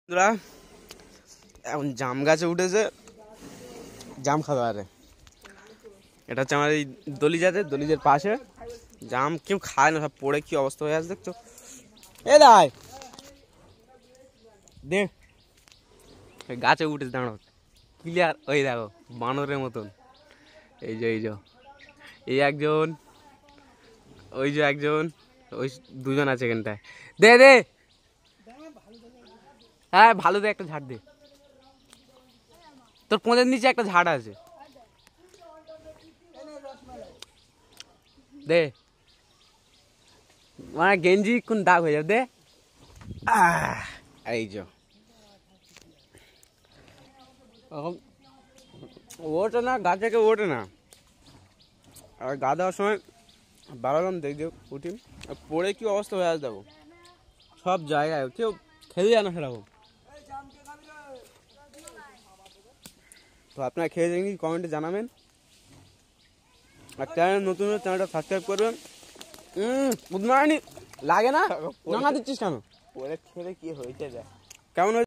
বন্ধুরা এখন জাম গাছে উঠেছে, জাম খাবে। আরে এটা হচ্ছে আমার এই দলিজের পাশে জাম কেউ খায় না, সব পড়ে কি অবস্থা হয়ে আছে দেখছো। এ দাই দে গাছে উঠেছে, দাঁড়ো ক্লিয়ার। ওই দেখো বানরের মতন, এই যে এই একজন, ওই যে একজন, ওই দুজন আছে এখানটায়। দে দে হ্যাঁ ভালো, দে একটা ঝাড় দে, তোর পোঁদের নিচে একটা ঝাড় আছে, দে মানে গেঞ্জি কোন দাগ হয়ে যাবে, দে। এই যে ওঠে না, গা থেকে ওঠে না, আর গা দেওয়ার সময় বাড়ালাম দেখবে উঠি, পড়ে কি অবস্থা হয়ে আসে দেখো, সব জায়গায় কেউ খেতে যায় না সেরকম। তো আপনারা খেয়ে দেখি, কমেন্টে জানাবেন, আর চ্যানেল নতুন হলে চ্যানেলটা সাবস্ক্রাইব করবেন। গুড মর্নিং লাগে না, নাঙা দিচ্ছিস কেন? পরে খেলে কি হয়েছে দেখ কেমন হয়েছে?